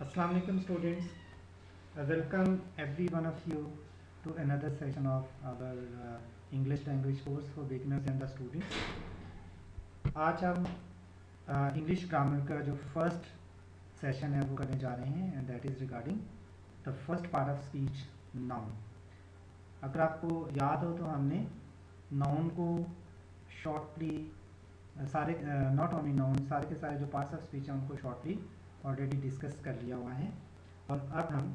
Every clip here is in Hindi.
Assalamu alaikum students. Welcome every one of you to another session of our English language course for beginners and the students. आज हम इंग्लिश ग्रामर का जो फर्स्ट सेशन है वो करने जा रहे हैं and that is regarding the first part of speech noun. अगर आपको याद हो तो हमने नाउन को शॉर्टली सारे नॉट ओनली नाउन सारे के सारे जो पार्ट्स ऑफ स्पीच हैं उनको शॉर्टली ऑलरेडी डिस्कस कर लिया हुआ है और अब हम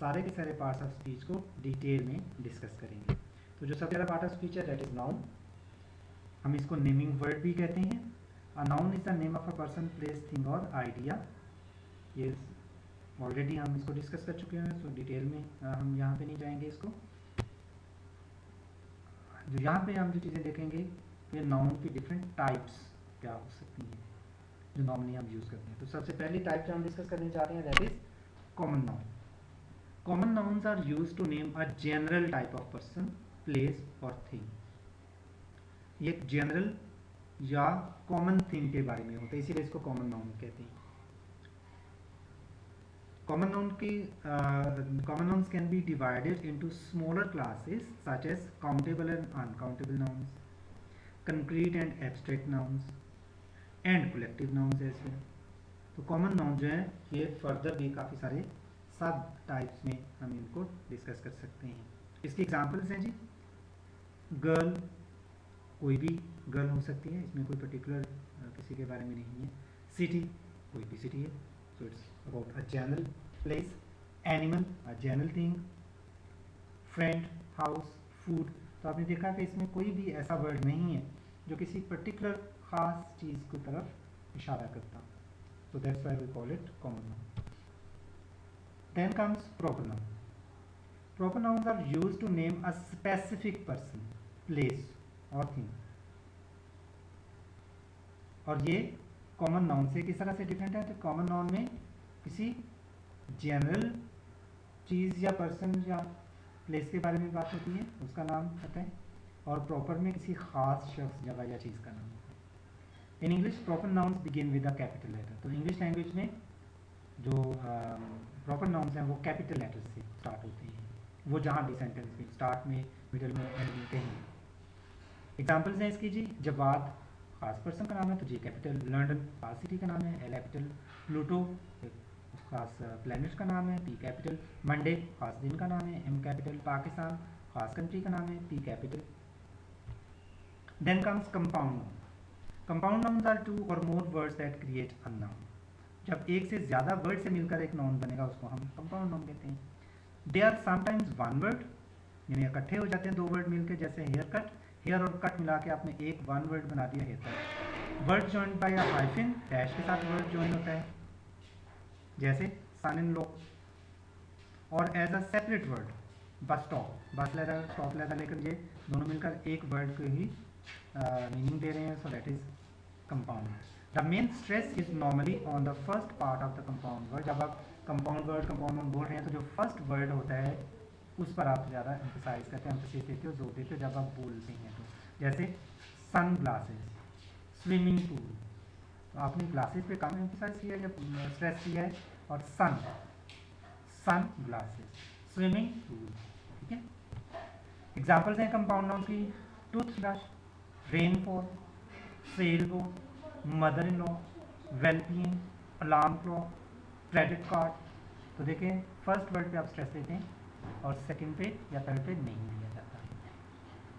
सारे के सारे पार्ट्स ऑफ स्पीच को डिटेल में डिस्कस करेंगे. तो जो सबसे पहला पार्ट ऑफ स्पीच है दैट इज़ नाउन. हम इसको नेमिंग वर्ड भी कहते हैं. A noun is the name of a person, place, thing और आइडिया. ये ऑलरेडी हम इसको डिस्कस कर चुके हैं, सो डिटेल में हम यहाँ पे नहीं जाएंगे. इसको जो यहाँ पे हम जो चीज़ें देखेंगे ये नाउन की डिफरेंट टाइप्स क्या हो सकती हैं जो नॉर्मली हम यूज़ करते हैं. तो सबसे पहली टाइप जो हम डिस्कस करने जा रहे हैं that is common noun. Common nouns are used to name a general type of person, place और थिंग. ये एक जनरल या कॉमन थिंग के बारे में होता है, इसीलिए इसको कॉमन नाउन कहते हैं. Common nouns can be divided into smaller classes such as countable and uncountable nouns, concrete and abstract nouns and collective nouns as well. तो कॉमन नाउन जो है ये फर्दर भी काफ़ी सारे सब टाइप्स में हम इनको डिस्कस कर सकते हैं. इसकी एग्जांपल्स हैं जी. गर्ल, कोई भी गर्ल हो सकती है, इसमें कोई पर्टिकुलर किसी के बारे में नहीं है. सिटी, कोई भी सिटी है, so it's about a general place. Animal, a general thing. Friend, house, food. तो आपने देखा कि इसमें कोई भी ऐसा वर्ड नहीं है जो किसी पर्टिकुलर खास चीज़ की तरफ इशारा करता. So that's why we call it common noun. Then comes proper noun. Proper nouns are used to name a specific person, place or thing. और ये कॉमन नाउन से किस तरह से डिफरेंट है. तो कॉमन नाउन में किसी जनरल चीज़ या पर्सन या प्लेस के बारे में बात होती है, उसका नाम कहते हैं. और प्रॉपर में किसी खास शख्स, जगह या चीज़ का नाम. In English proper nouns begin with a capital letter. तो इंग्लिश लैंग्वेज में जो प्रॉपर नाउन्स हैं वो कैपिटल लेटर से स्टार्ट होते हैं, वो जहाँ भी सेंटेंस में स्टार्ट में, मिडल में, एंड में कहीं. एग्जांपल्स हैं इसकी जी. जवाद खास पर्सन का नाम है तो जी कैपिटल. लंदन खास सिटी का नाम है, एल कैपिटल. प्लूटो खास प्लैनेट का नाम है, पी कैपिटल. मंडे खास दिन का नाम है, एम कैपिटल. पाकिस्तान खास कंट्री का नाम है, P capital. Then comes compound noun. Compound nouns are two और more words that create a noun. जब एक से ज़्यादा वर्ड से मिलकर एक नाउन बनेगा उसको हम कंपाउंड नाउन कहते हैं. They are sometimes one word, यानी इकट्ठे हो जाते हैं दो वर्ड मिलकर. जैसे हेयर कट, हेयर और कट मिला के आपने एक वन वर्ड बना दिया, haircut. Word joined by a hyphen, dash के साथ वर्ड जॉइन होता है, जैसे सन इन लॉ. और as a separate word bus stop, bus लेगा स्टॉप लेगा, लेकिन ये दोनों मिलकर एक वर्ड को ही मीनिंग दे रहे हैं. So that is compound. The main stress is normally on the first part of the compound word. जब आप कंपाउंड वर्ड बोल रहे हैं तो जो फर्स्ट वर्ड होता है उस पर आप ज़्यादा एम्फसाइज करते हैं, एम्फसिस देते हो, जोर देते हो जब आप बोलते हैं. तो जैसे सन ग्लासेस, स्विमिंग पूल. तो आपने ग्लासेस पे कम एम्फसाइज किया या स्ट्रेस किया है. और सन ग्लासेस, स्विमिंग पूल. ठीक है. एग्जाम्पल्स हैं कंपाउंड नाउन की. Toothbrush, rainfall, sail boat, mother in law, wellbeing, alarm clock, credit card. तो देखें फर्स्ट वर्ड पे आप स्ट्रेस देते हैं और सेकंड पे या थर्ड पे नहीं दिया जाता.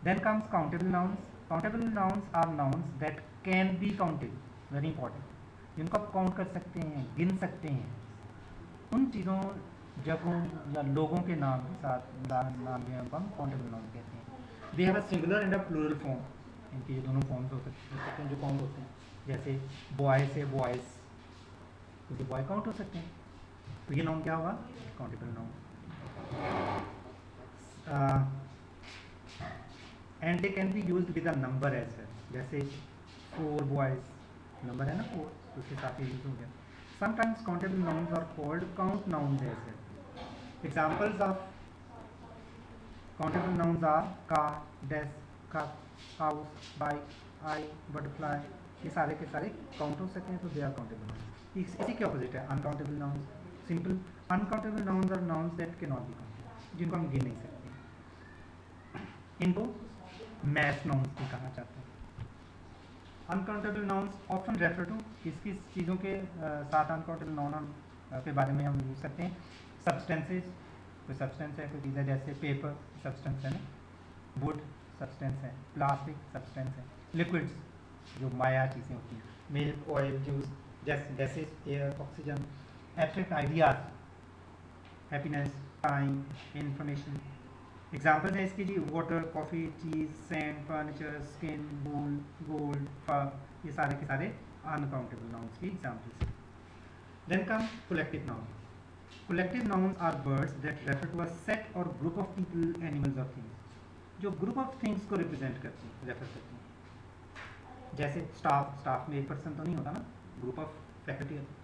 Then comes countable nouns. Countable nouns are nouns that can be counted. Very important. जिनको आप काउंट कर सकते हैं, गिन सकते हैं. उन चीज़ों, जगहों या लोगों के नाम के साथ नाम जो है हम काउंटेबल नाउन कहते हैं. They have a singular and a plural form. इनके ये दोनों फॉर्म्स हो सकते हैं जो काउंट होते हैं. जैसे बॉय से बॉयज़, क्योंकि बॉय काउंट हो सकते हैं. तो ये नाउन क्या होगा, countable noun. And they can be used with a number as well. जैसे 4 बॉयज़, नंबर है ना 4, तो उसके साथ ही यूज हो गया. Sometimes countable nouns are called count nouns as well. Examples of countable nouns are car, desk, cup, house, bike, eye, butterfly. ये सारे के सारे काउंट हो सकते हैं, तो दे आर काउंटेबल नाउन्स. इसी के ऑपोजिट है uncountable nouns. Simple uncountable nouns are nouns that can not be counted, जिनको हम गिन नहीं सकते। इनको मैथ नाउन्स भी कहा जाता है। Uncountable nouns often refer to, किस किस चीज़ों के साथ अनकाउंटेबल नाउन के बारे में हम यूज़ करते हैं। सब्सटेंसेस, कोई सब्सटेंस है, कोई चीज़ है, जैसे पेपर सब्सटेंस है ना, वुड सब्सटेंस है, प्लास्टिक सब्सटेंस है, लिक्विड्स जो माया चीज़ें होती हैं, milk, oil, juice, gases, air, oxygen. Abstract ideas, happiness, time, information. Examples हैं इसके जी, water, coffee, cheese, sand, furniture, skin, wool, gold, fur, ये सारे के सारे अनकाउंटेबल नाउन्स की एग्जाम्पल्स हैं। Then come collective noun. Collective nouns are words that refer to a set और ग्रुप ऑफ पीपल, एनिमल्स और थिंग्स, जो ग्रुप ऑफ थिंग्स को रिप्रेजेंट करते हैं, रेफर करते हैं। जैसे स्टाफ, स्टाफ में एक पर्सन तो नहीं होता ना, ग्रुप ऑफ फैकल्टी होता है।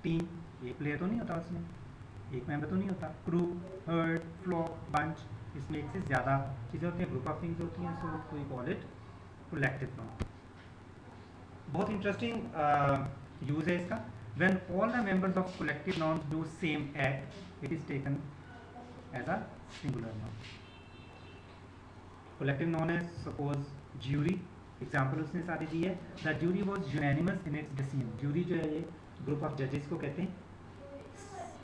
टीम, एक प्लेयर तो नहीं होता उसमें, एक मेंबर तो नहीं होता। क्रू, हर्ड, फ्लॉक, बंच, इसमें एक से ज़्यादा चीज़ें होती हैं, ग्रुप ऑफ थिंग्स होती हैं, so we call it collective noun. बहुत इंटरेस्टिंग यूज़ है इसका। When all the members of collective noun do same act, it is taken as a singular noun. Collective noun है सपोज ज्यूरी, एग्जाम्पल उसने सारी दी है। The jury was unanimous in its decision. Jury जो है ये ग्रुप ऑफ जजेस को कहते हैं।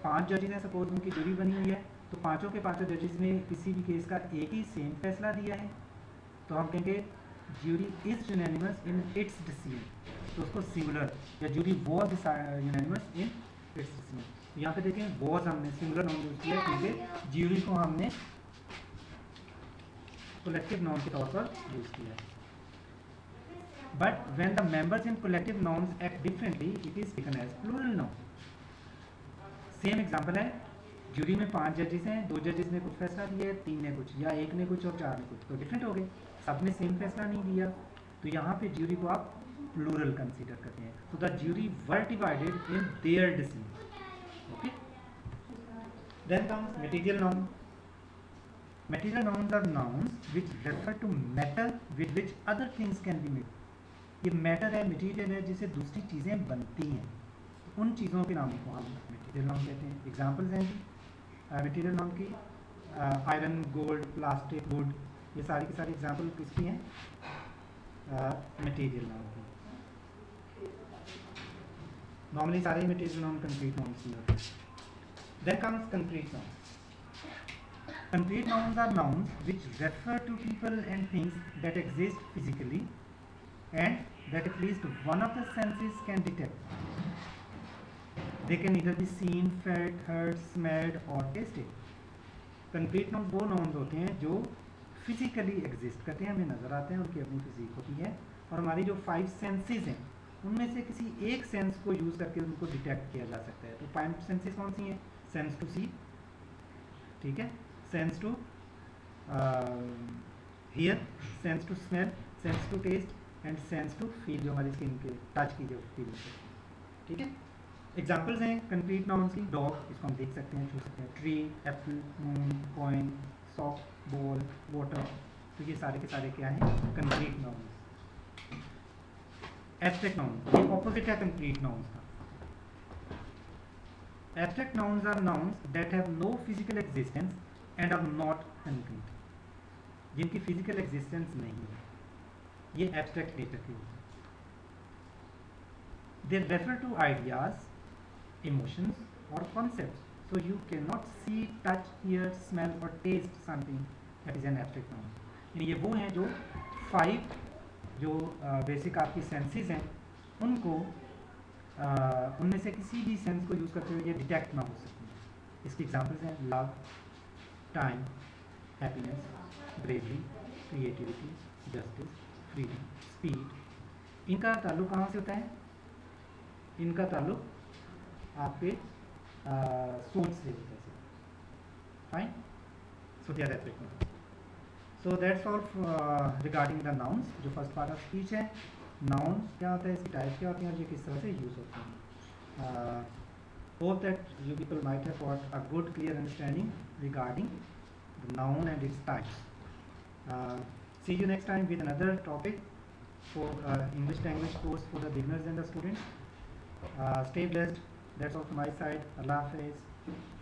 5 जजेस हैं, सपोज उनकी ज्यूरी बनी हुई है, तो पांचों के पांचों जजेस ने किसी भी केस का एक ही सेम फैसला दिया है, तो हम कहेंगे jury is unanimous in its decision, तो उसको सिंगुलर, या jury was unanimous in its decision. तो यहाँ पे देखें वॉज हमने सिंगुलर नाउन यूज किया क्योंकि ज्यूरी को हमने कलेक्टिव नाउन के तौर पर यूज किया है। But when the members in collective nouns act differently, it is taken as plural noun. Same example है, ज्यूरी में 5 जजेस हैं, 2 जजेस ने कुछ फैसला दिया है, 3 ने कुछ, या 1 ने कुछ और 4 ने कुछ, तो डिफरेंट हो गए, सब ने सेम फैसला नहीं दिया, तो यहाँ पे ज्यूरी को आप प्लूरल कंसीडर करते हैं। तो the jury were divided in their decision. Okay, then comes material noun. Material nouns are nouns which refer to matter with which other things can be made. ये मैटर है, मटेरियल है, जिससे दूसरी चीज़ें बनती हैं, उन चीज़ों के नाम को हम मटेरियल नाउन कहते हैं। एग्जाम्पल्स हैं जी मटेरियल नाउन की, आयरन, गोल्ड, प्लास्टिक, वुड, ये सारी की सारी एग्जाम्पल किसकी हैं, मटेरियल नाउन की। नॉर्मली सारे मटेरियल नाउन कंक्रीट नाउन की होते हैं। Then comes concrete noun. Concrete nouns are nouns which refer to people and things that exist physically and that at least one of the senses can detect. They can either be seen, felt, heard, smelled or tasted. Concrete nouns वो nouns होते हैं जो physically exist करते हैं, हमें नज़र आते हैं, उनकी अपनी फिजिक होती है, और हमारी जो 5 senses हैं उनमें से किसी एक सेंस को यूज़ करके उनको डिटेक्ट किया जा सकता है। तो 5 senses कौन सी हैं? सेंस टू सी, ठीक है, sense to hear, sense to smell, sense to taste and sense to feel, जो हमारी स्किन के टच की जो फीलिंग है, ठीक है। एग्जाम्पल्स हैं कंक्रीट नाउन्स की, डॉग, इसको हम देख सकते हैं, छू सकते हैं, tree, apple, moon, coin, sock, ball, water, तो ये सारे के सारे क्या हैं, कंक्रीट नाउन्स। एब्स्ट्रैक्ट नाउन, ये ऑपोजिट है कंक्रीट नाउन्स का। Abstract nouns are nouns that have no physical existence and are not concrete, जिनकी physical existence नहीं है, ये abstract nature के होते हैं। They refer to ideas, emotions or concepts, so you cannot see, touch, hear, smell or taste something that is an abstract noun। यानी ये वो हैं जो 5 जो बेसिक आपकी सेंसेस हैं उनको उनमें से किसी भी सेंस को यूज़ करते हुए ये डिटेक्ट ना हो सकती हैं। इसकी एग्जांपल्स हैं love, time, happiness, bravery, creativity, justice, freedom, speed. इनका ताल्लुक कहाँ से होता है? इनका ताल्लुक आपके सोच से होता है। Fine, so they are abstract nouns. So that's all regarding the nouns. जो फर्स्ट पार्ट ऑफ स्पीच है, नाउन्स क्या होता है, इसकी टाइप क्या होती हैं और ये किस तरह से यूज़ होते हैं। Hope that you people might have got a good clear understanding regarding the noun and its types. See you next time with another topic for English language course for the beginners and the students. Stay blessed. That's all from my side. अल्लाह हाफिज़।